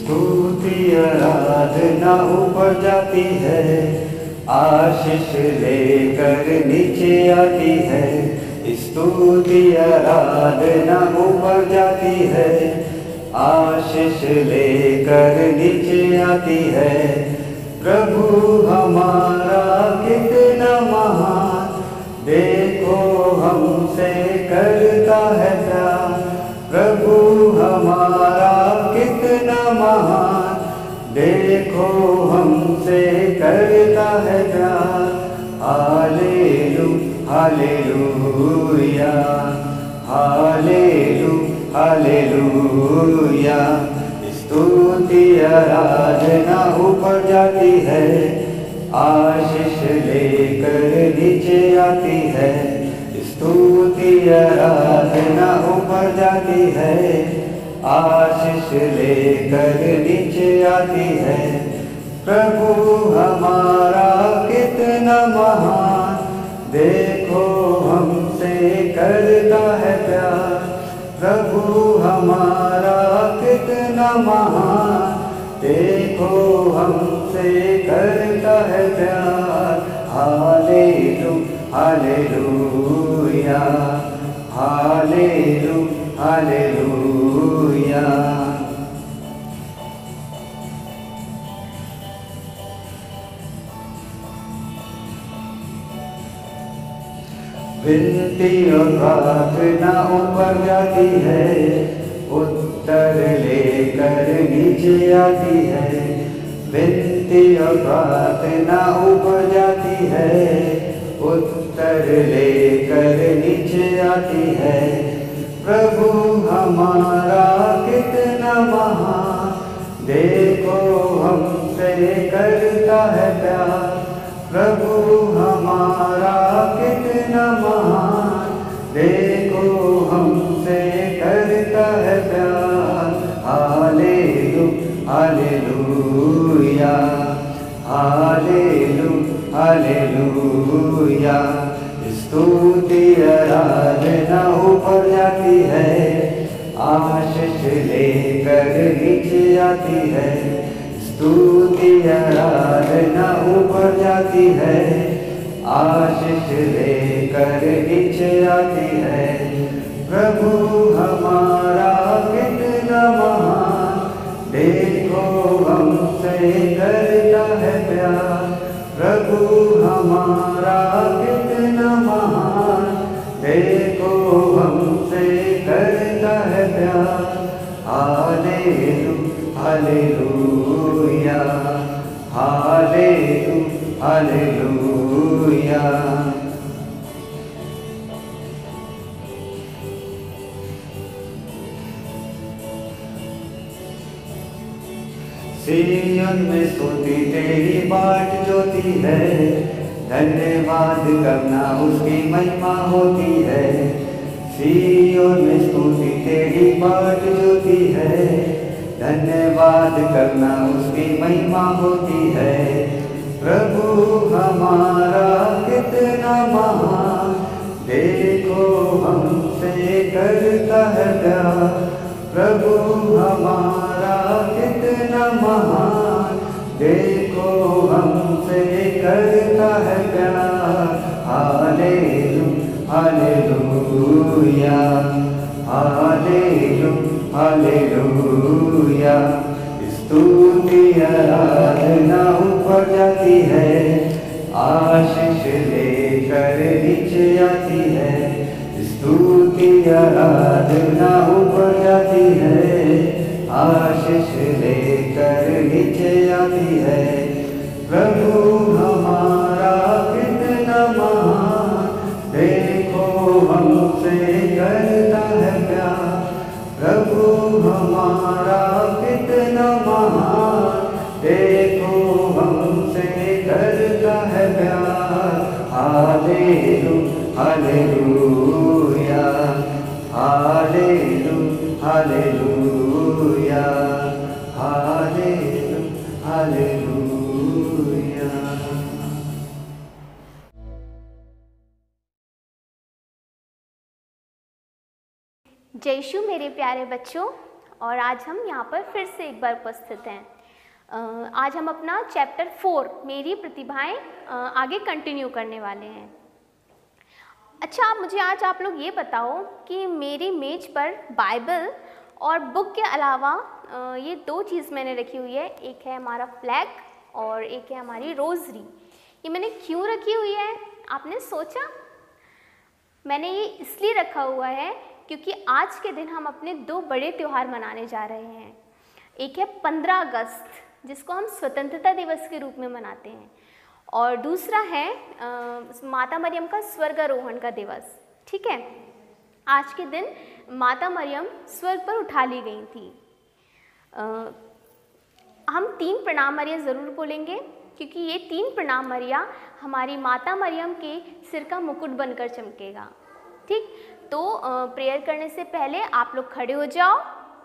स्तुति आराधना ऊपर जाती है, आशीष लेकर नीचे आती है। स्तुति आराधना ऊपर जाती है, आशीष लेकर नीचे आती है। प्रभु हमारा कितना महान, देखो हमसे करता है प्यार। प्रभु हमारा कितना महान, देखो हमसे करता है प्यार। Hallelujah, hallelujah. स्तुति आराधना ऊपर जाती है, आशीष लेकर नीचे आती है। स्तुति आराधना ऊपर जाती है, आशीष लेकर नीचे आती है। प्रभु हमारा कितना महान, देखो हमसे करता है प्यार। प्रभु हमारा कितना महान, देखो हमसे करता है प्यार। Hallelujah, hallelujah. विनती और प्रार्थना ऊपर जाती है, उत्तर लेकर नीचे आती है। विनती और प्रार्थना ऊपर जाती है, उत्तर लेकर नीचे आती है। प्रभु हमारा कितना महान, देखो हमसे करता है प्यार। प्रभु हमारा कितना महान, देखो हमसे करता है प्यार। Hallelujah, hallelujah. स्तुति आराधना ऊपर जाती है, आशीष लेकर नीचे आती है। स्तुति आराधना ऊपर जाती है, आशीष लेकर नीचे आती है। प्रभु हमारा कितना महान, देखो हमसे करता है प्यार। प्रभु हमारा कितना महान, देखो हमसे करता है प्यार। Hallelujah, hallelujah. सिय्योन में स्तुति तेरी बाट जोती है, धन्यवाद करना उसकी महिमा होती है। सिय्योन में स्तुति तेरी बाट जोती है, धन्यवाद करना उसकी महिमा होती है। प्रभु हमारा कितना महान, देखो हमसे करता है प्यार। प्रभु हमारा कितना महान, देखो हमसे करता है प्यार। Hallelujah, hallelujah. स्तुति आराधना ऊपर जाती है, आशीष लेकर नीचे आती है। स्तुति आराधना ऊपर जाती है, आशीष लेकर नीचे आती है। प्रभु हमारा कितना महान, देखो हमसे करता है प्यार। प्रभु हमारा कितना महान, देखो हमसे करता है प्यार। Hallelujah, hallelujah, hallelujah. जय यीशु मेरे प्यारे बच्चों, और आज हम यहाँ पर फिर से एक बार उपस्थित हैं। आज हम अपना चैप्टर 4 मेरी प्रतिभाएं आगे कंटिन्यू करने वाले हैं। अच्छा, मुझे आज आप लोग ये बताओ कि मेरी मेज पर बाइबल और बुक के अलावा ये 2 चीज़ मैंने रखी हुई है। एक है हमारा फ्लैग और एक है हमारी रोज़री। ये मैंने क्यों रखी हुई है, आपने सोचा? मैंने ये इसलिए रखा हुआ है क्योंकि आज के दिन हम अपने 2 बड़े त्यौहार मनाने जा रहे हैं। एक है 15 अगस्त, जिसको हम स्वतंत्रता दिवस के रूप में मनाते हैं, और दूसरा है माता मरियम का स्वर्गारोहण का दिवस। ठीक है, आज के दिन माता मरियम स्वर्ग पर उठा ली गई थी। हम 3 प्रणाम मरिया ज़रूर बोलेंगे क्योंकि ये 3 प्रणाम मरिया हमारी माता मरियम के सिर का मुकुट बनकर चमकेगा। ठीक, तो प्रेयर करने से पहले आप लोग खड़े हो जाओ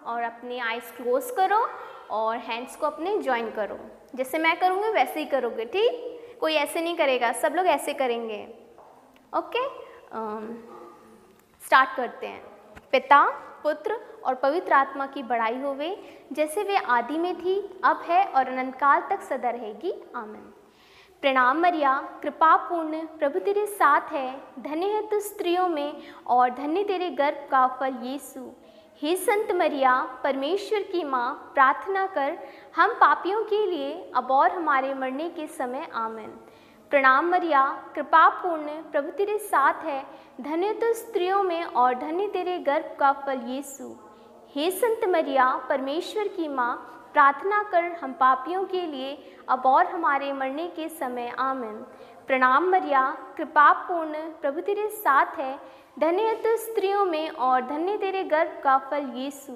और अपनी आइज़ क्लोज करो और हैंड्स को अपने ज्वाइन करो। जैसे मैं करूँगी वैसे ही करोगे। ठीक, कोई ऐसे नहीं करेगा, सब लोग ऐसे करेंगे। ओके, स्टार्ट करते हैं। पिता, पुत्र और पवित्र आत्मा की बड़ाई होवे, जैसे वे आदि में थी, अब है और अनंत काल तक सदा रहेगी। आमीन। प्रणाम मरिया, कृपा पूर्ण, प्रभु तेरे साथ है, धन्य है तू स्त्रियों में और धन्य तेरे गर्भ का फल यीशु। हे संत मरिया, परमेश्वर की माँ, प्रार्थना कर हम पापियों के लिए अब और हमारे मरने के समय। आमीन। प्रणाम मरिया, कृपा पूर्ण, प्रभु तेरे साथ है, धन्य तो स्त्रियों में और धन्य तेरे गर्भ का फल यीशु। हे संत मरिया, परमेश्वर की माँ, प्रार्थना कर हम पापियों के लिए अब और हमारे मरने के समय। आमीन। प्रणाम मरिया, कृपा पूर्ण, प्रभु तेरे साथ है, धन्य तो स्त्रियों में और धन्य तेरे गर्भ का फल यीशु।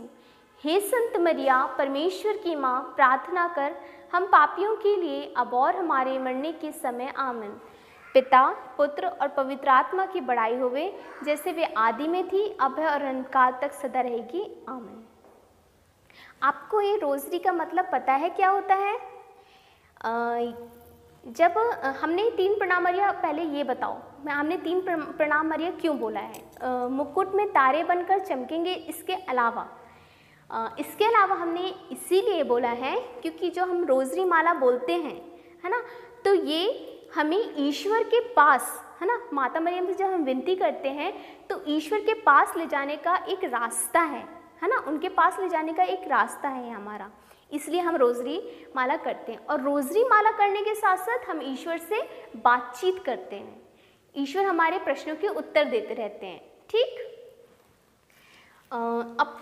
हे संत मरिया, परमेश्वर की माँ, प्रार्थना कर हम पापियों के लिए अब और हमारे मरने के समय। आमीन। पिता, पुत्र और पवित्र आत्मा की बड़ाई होवे, जैसे वे आदि में थी, अब है और अनंत काल तक सदा रहेगी। आमीन। आपको ये रोज़री का मतलब पता है क्या होता है? जब हमने 3 प्रणाम मरिया, पहले ये बताओ हमने 3 प्रणाम मरिया क्यों बोला है? मुकुट में तारे बनकर चमकेंगे, इसके अलावा हमने इसीलिए बोला है क्योंकि जो हम रोज़री माला बोलते हैं, है ना, तो ये हमें ईश्वर के पास, है ना, माता मरियम से जब हम विनती करते हैं तो ईश्वर के पास ले जाने का एक रास्ता है ना, उनके पास ले जाने का एक रास्ता है हमारा, इसलिए हम रोज़री माला करते हैं। और रोज़री माला करने के साथ साथ हम ईश्वर से बातचीत करते हैं, ईश्वर हमारे प्रश्नों के उत्तर देते रहते हैं। ठीक, अब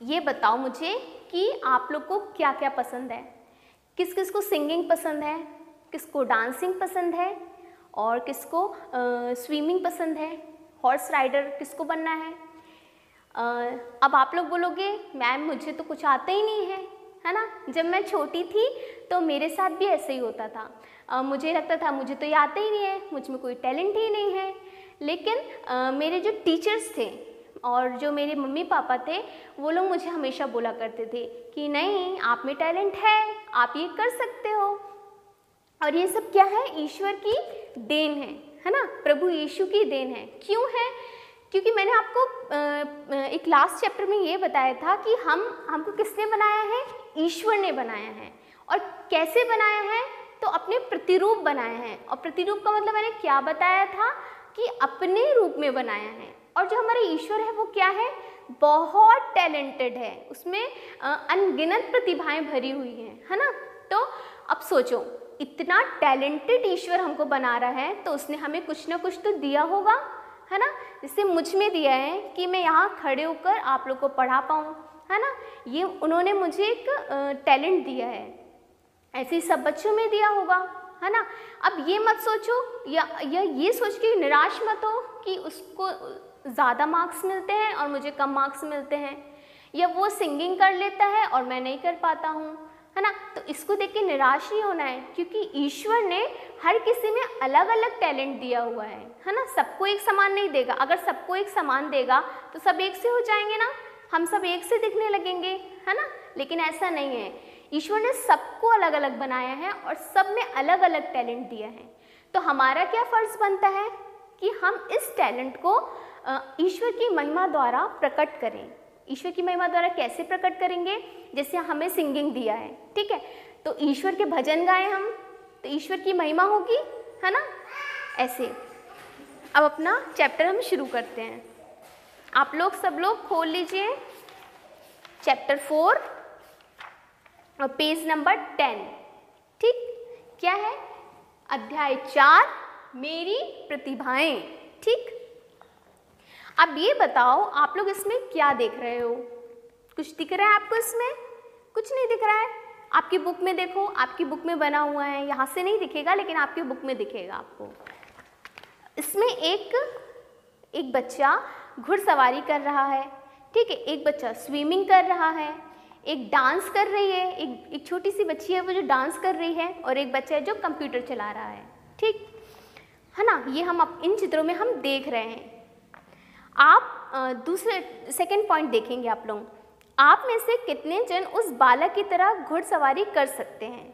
ये बताओ मुझे कि आप लोग को क्या क्या पसंद है? किस किस को सिंगिंग पसंद है, किसको डांसिंग पसंद है और किसको स्विमिंग पसंद है, हॉर्स राइडर किसको बनना है? अब आप लोग बोलोगे मैम मुझे तो कुछ आता ही नहीं है ना। जब मैं छोटी थी तो मेरे साथ भी ऐसे ही होता था। मुझे लगता था मुझे तो ये आता ही नहीं है, मुझ में कोई टैलेंट ही नहीं है। लेकिन मेरे जो टीचर्स थे और जो मेरे मम्मी पापा थे, वो लोग मुझे हमेशा बोला करते थे कि नहीं, आप में टैलेंट है, आप ये कर सकते हो। और ये सब क्या है? ईश्वर की देन है ना, प्रभु यीशु की देन है। क्यों है? क्योंकि मैंने आपको एक लास्ट चैप्टर में ये बताया था कि हमको किसने बनाया है? ईश्वर ने बनाया है। और कैसे बनाया है? तो अपने प्रतिरूप बनाया है। और प्रतिरूप का मतलब मैंने क्या बताया था कि अपने रूप में बनाया है। और जो हमारे ईश्वर है वो क्या है? बहुत टैलेंटेड है, उसमें अनगिनत प्रतिभाएं भरी हुई हैं, है ना। तो अब सोचो, इतना टैलेंटेड ईश्वर हमको बना रहा है तो उसने हमें कुछ ना कुछ तो दिया होगा, है ना। जैसे मुझ में दिया है कि मैं यहाँ खड़े होकर आप लोग को पढ़ा पाऊँ, है ना। ये उन्होंने मुझे एक टैलेंट दिया है, ऐसे ही सब बच्चों में दिया होगा, है ना। अब ये मत सोचो या ये सोच के निराश मत हो कि उसको ज़्यादा मार्क्स मिलते हैं और मुझे कम मार्क्स मिलते हैं, या वो सिंगिंग कर लेता है और मैं नहीं कर पाता हूँ, है ना। तो इसको देख के निराश नहीं होना है, क्योंकि ईश्वर ने हर किसी में अलग अलग टैलेंट दिया हुआ है ना। सबको एक समान नहीं देगा। अगर सबको एक समान देगा तो सब एक से हो जाएंगे ना, हम सब एक से दिखने लगेंगे, है ना। लेकिन ऐसा नहीं है, ईश्वर ने सबको अलग अलग बनाया है और सब में अलग अलग टैलेंट दिया है। तो हमारा क्या फ़र्ज़ बनता है कि हम इस टैलेंट को ईश्वर की महिमा द्वारा प्रकट करें, ईश्वर की महिमा द्वारा कैसे प्रकट करेंगे? जैसे हमें सिंगिंग दिया है, ठीक है, तो ईश्वर के भजन गाएं हम तो ईश्वर की महिमा होगी, है ना, ऐसे। अब अपना चैप्टर हम शुरू करते हैं। आप लोग सब लोग खोल लीजिए चैप्टर 4 और पेज नंबर 10, ठीक। क्या है? अध्याय 4, मेरी प्रतिभाएं, ठीक। अब ये बताओ आप लोग इसमें क्या देख रहे हो? कुछ दिख रहा है आपको इसमें? कुछ नहीं दिख रहा है। आपकी बुक में देखो, आपकी बुक में बना हुआ है, यहाँ से नहीं दिखेगा लेकिन आपकी बुक में दिखेगा आपको। इसमें एक बच्चा घुड़सवारी कर रहा है, ठीक है, एक बच्चा स्विमिंग कर रहा है, एक डांस कर रही है, एक छोटी सी बच्ची है वो जो डांस कर रही है, और एक बच्चा है जो कंप्यूटर चला रहा है, ठीक है ना। ये हम इन चित्रों में हम देख रहे हैं। आप सेकंड पॉइंट देखेंगे आप लोग। आप में से कितने जन उस बालक की तरह घुड़सवारी कर सकते हैं?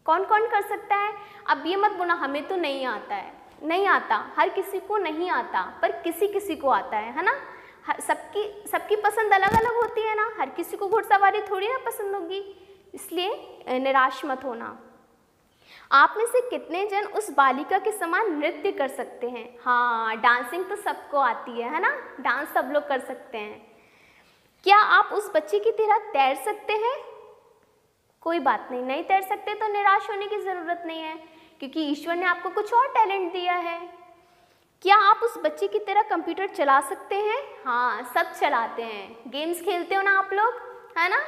कौन कौन कर सकता है? अब ये मत बोलना हमें तो नहीं आता है, नहीं आता, हर किसी को नहीं आता, पर किसी किसी को आता है ना। सबकी पसंद अलग अलग होती है ना, हर किसी को घुड़सवारी थोड़ी ना पसंद होगी, इसलिए निराश मत होना। आप में से कितने जन उस बालिका के समान नृत्य कर सकते हैं? हाँ, डांसिंग तो सबको आती है ना, डांस सब लोग कर सकते हैं। क्या आप उस बच्चे की तरह तैर सकते हैं? कोई बात नहीं, नहीं तैर सकते तो निराश होने की ज़रूरत नहीं है, क्योंकि ईश्वर ने आपको कुछ और टैलेंट दिया है। क्या आप उस बच्चे की तरह कंप्यूटर चला सकते हैं? हाँ, सब चलाते हैं। गेम्स खेलते हो ना आप लोग, है ना।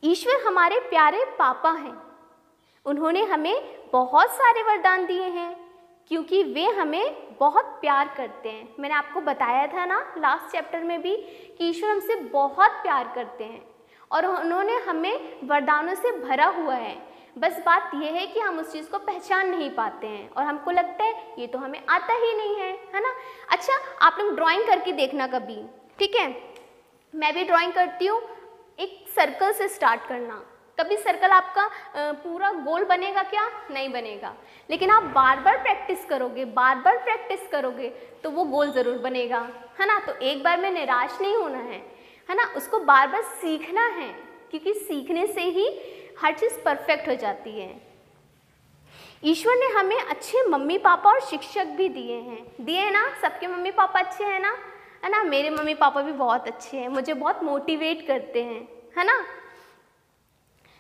ईश्वर हमारे प्यारे पापा हैं। उन्होंने हमें बहुत सारे वरदान दिए हैं क्योंकि वे हमें बहुत प्यार करते हैं। मैंने आपको बताया था ना लास्ट चैप्टर में भी कि ईश्वर हमसे बहुत प्यार करते हैं और उन्होंने हमें वरदानों से भरा हुआ है। बस बात यह है कि हम उस चीज़ को पहचान नहीं पाते हैं और हमको लगता है ये तो हमें आता ही नहीं है ना। अच्छा, आप लोग ड्राइंग करके देखना कभी, ठीक है। मैं भी ड्राइंग करती हूँ। एक सर्कल से स्टार्ट करना। कभी सर्कल आपका पूरा गोल बनेगा क्या? नहीं बनेगा, लेकिन आप बार बार प्रैक्टिस करोगे, बार बार प्रैक्टिस करोगे तो वो गोल ज़रूर बनेगा, है ना। तो एक बार में निराश नहीं होना है ना, उसको बार बार सीखना है, क्योंकि सीखने से ही हर चीज़ परफेक्ट हो जाती है। ईश्वर ने हमें अच्छे मम्मी पापा और शिक्षक भी दिए हैं ना। सबके मम्मी पापा अच्छे हैं ना, है ना। मेरे मम्मी पापा भी बहुत अच्छे हैं, मुझे बहुत मोटिवेट करते हैं, है ना,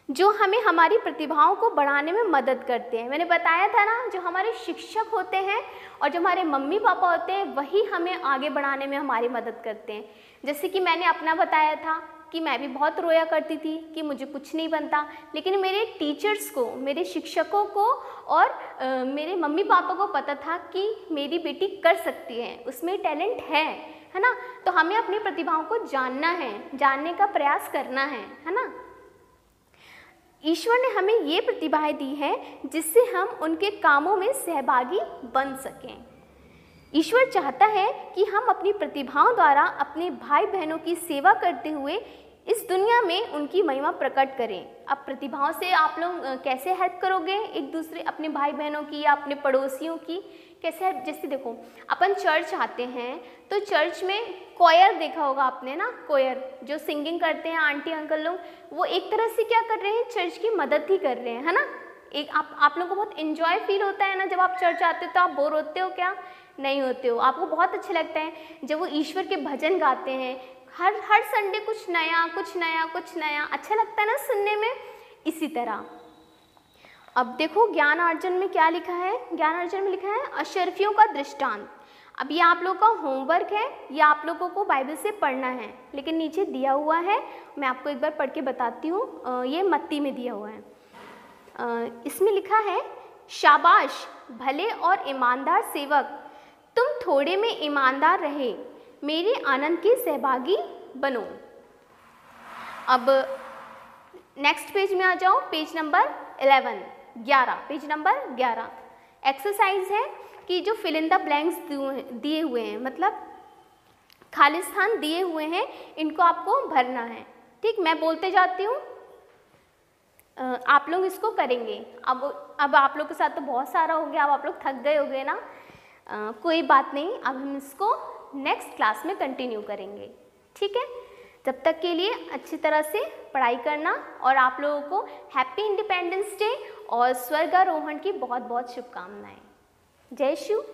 जो हमें हमारी प्रतिभाओं को बढ़ाने में मदद करते हैं। मैंने बताया था ना, जो हमारे शिक्षक होते हैं और जो हमारे मम्मी पापा होते हैं वही हमें आगे बढ़ाने में हमारी मदद करते हैं। जैसे कि मैंने अपना बताया था कि मैं भी बहुत रोया करती थी कि मुझे कुछ नहीं बनता, लेकिन मेरे टीचर्स को, मेरे शिक्षकों को और मेरे मम्मी पापा को पता था कि मेरी बेटी कर सकती है, उसमें टैलेंट है ना। तो हमें अपनी प्रतिभाओं को जानना है, जानने का प्रयास करना है ना। ईश्वर ने हमें ये प्रतिभाएं दी हैं जिससे हम उनके कामों में सहभागी बन सकें। ईश्वर चाहता है कि हम अपनी प्रतिभाओं द्वारा अपने भाई बहनों की सेवा करते हुए इस दुनिया में उनकी महिमा प्रकट करें। अब प्रतिभाओं से आप लोग कैसे हेल्प करोगे एक दूसरे, अपने भाई बहनों की या अपने पड़ोसियों की कैसे हेल्प? जैसे देखो, अपन चर्च आते हैं तो चर्च में कोयर देखा होगा आपने ना, कोयर जो सिंगिंग करते हैं आंटी अंकल लोग, वो एक तरह से क्या कर रहे हैं, चर्च की मदद ही कर रहे हैं, है ना। एक आप लोगों को बहुत इन्जॉय फील होता है ना जब आप चर्च आते हो। तो आप बोर होते हो क्या? नहीं होते हो। आपको बहुत अच्छा लगता है जब वो ईश्वर के भजन गाते हैं। हर संडे कुछ नया कुछ नया कुछ नया, अच्छा लगता है ना सुनने में। इसी तरह अब देखो ज्ञानार्जन में क्या लिखा है। ज्ञानार्जन में लिखा है अशर्फियों का दृष्टांत। अब ये आप लोगों का होमवर्क है, ये आप लोगों को बाइबल से पढ़ना है, लेकिन नीचे दिया हुआ है, मैं आपको एक बार पढ़ के बताती हूँ। ये मत्ती में दिया हुआ है। इसमें लिखा है, शाबाश भले और ईमानदार सेवक, तुम थोड़े में ईमानदार रहे, मेरे आनंद के सहभागी बनो। अब नेक्स्ट पेज में आ जाओ, page number 11, page number 11। Exercise है कि जो फिल इन द ब्लैंक्स दिए हुए हैं, मतलब खाली स्थान दिए हुए हैं, इनको आपको भरना है, ठीक। मैं बोलते जाती हूँ, आप लोग इसको करेंगे। अब आप लोग के साथ तो बहुत सारा हो गया, अब आप लोग थक गए होंगे ना। कोई बात नहीं, अब हम इसको नेक्स्ट क्लास में कंटिन्यू करेंगे। ठीक है, तब तक के लिए अच्छी तरह से पढ़ाई करना और आप लोगों को हैप्पी इंडिपेंडेंस डे और स्वर्गारोहण की बहुत बहुत शुभकामनाएं। जय शिव।